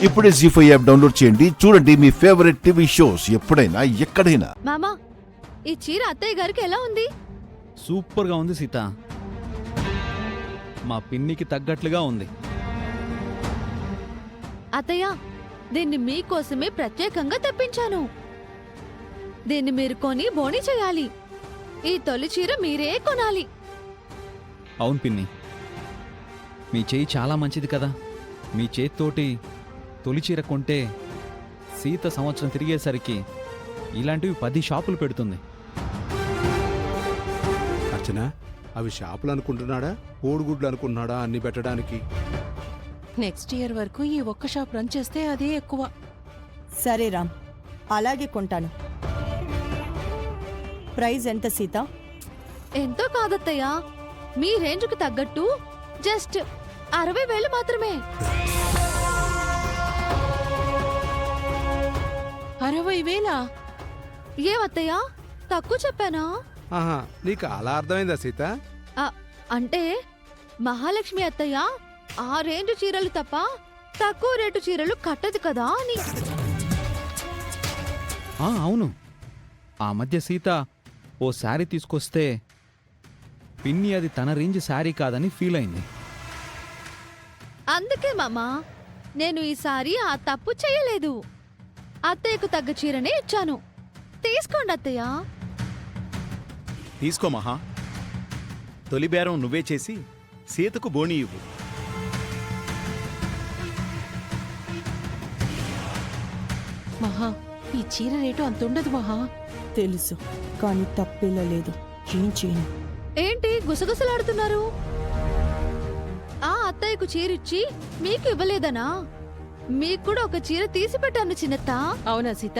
ఇప్పుడే జీ5 app download చేయండి. చూడండి మీ ఫేవరెట్ టీవీ షోస్ ఎప్పుడైనా ఎక్కడైనా. మామా, ఈ చీర అత్తయ్య గారికి ఎలా ఉంది? సూపర్ గా ఉంది సీత. మా పిన్నికి తగ్గట్లుగా ఉంది. అత్తయ్య, దీన్ని మీకోసమే ప్రత్యేకంగా తెప్పించాను. దీన్ని మీరు కొని బోణి చేయాలి. ఈ తొలి చీర మీరే కొనాలి. అవును పిన్ని, మీ చేయి చాలా మంచిది కదా. మీ చేత్తోటి తొలి చీర కొంటే సీత సంవత్సరం తిరిగేసరికి ఇలాంటివి 10 షాపులు పెడుతుంది. అర్చన, అవి షాపులు అనుకుంటున్నాడా, కోడిగుడ్లు అనుకుంటున్నాడా అన్ని పెట్టడానికి? నెక్స్ట్ ఇయర్ వరకు ఈ ఒక్క షాప్ రన్ చేస్తే అదే ఎక్కువ. సరే రామ్, అలాగే కొంటాను. ప్రైజ్ ఎంత సీత? ఎంతో కాదత్తయ్య, మీ రేంజ్కు తగ్గట్టు జస్ట్ 60,000 మాత్రమే. 60,000? ఏమత్తయ్య, తక్కువ చెప్పానా? ఆహా, నీకు అలా అర్థమైందా సీత? అంటే మహాలక్ష్మి అత్తయ్య ఆ రేంజ్ చీరలు తప్ప తక్కువ రేటు చీరలు కట్టదు కదా అని. అవును, ఆ మధ్య సీత ఓ శారీ తీసుకొస్తే పిన్ని అది తన రేంజ్ శారీ కాదని ఫీల్ అయింది. అందుకే మామా, నేను ఈసారి ఆ తప్పు చేయలేదు. అత్తయ్యకు తగ్గ చీరనే ఇచ్చాను. తీసుకోండి అత్తయ్య. తీసుకో మహా. తొలి బేరం నువ్వే చేసి సీతకు బోణి ఇవ్వు. మహా, ఈ చీర రేటు అంతుండదు మహా. తెలుసు, కానీ తప్పేలా లేదు. ఏం చేయను? ఏంటి గుసగుసలాడుతున్నారు? ఆ అత్తయ్యకు చీరిచ్చి మీకు ఇవ్వలేదనా? మీకు కూడా ఒక చీర తీసి పెట్టాను చిన్నత్త. అవునా సీత?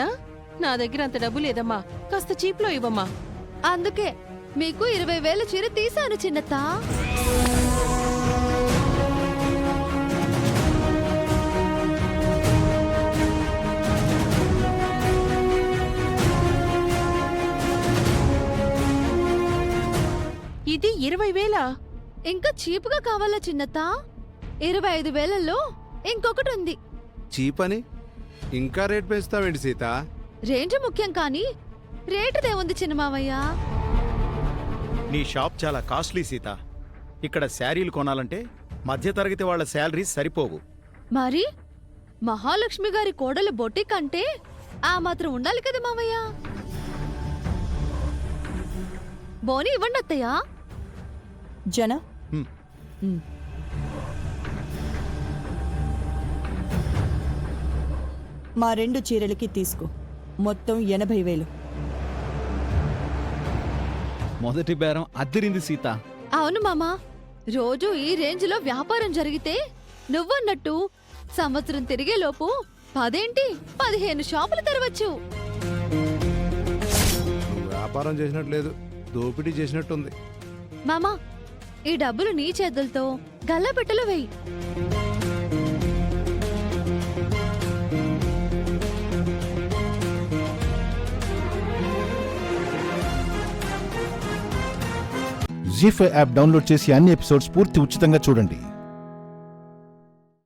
నా దగ్గర అంత డబ్బు లేదమ్మా, కాస్త చీప్లో ఇవ్వమ్మా. అందుకే మీకు 20,000 చీర తీశాను చిన్నత్త. ఇది 20,000? ఇంకా చీపుగా కావాలా చిన్నత్త? 25,000లో ఇంకొకటి ఉంది. చీప్ అని ఇంకా రేట్ పెంచుతావేంటి సీత? రేంజ్ ముఖ్యం కానీ రేటుదేముంది చిన్నమావయ్య. నీ షాప్ చాలా కాస్ట్లీ సీత. ఇక్కడ శారీలు కొనాలంటే మధ్యతరగతి వాళ్ళ శాలరీస్ సరిపోవు. మరి మహాలక్ష్మి గారి కోడలు బొటిక్ అంటే ఆ మాత్రం ఉండాలి కదా మావయ్య. బోని ఇవ్వండి అత్తయ్య. జన, హ్మ్. మా 2 చీరలకి తీసుకో. మొత్తం 80,000. మొదటి బేరం అద్దిరింది సీత. అవును మామా, రోజు ఈ రేంజ్లో వ్యాపారం జరిగితే నువ్వన్నట్టు సంవత్సరం తిరిగేలోపు 10 షాపులు తెరవచ్చు. వ్యాపారం చేసినట్లేదు, దోపిడీ చేసినట్టుంది. మామా, ఈ డబ్బులు నీ చేతులతో గల్లాపెట్టెలో వెయ్యి. జీ5 యాప్ డౌన్లోడ్ చేసి అన్ని ఎపిసోడ్స్ పూర్తి ఉచితంగా చూడండి.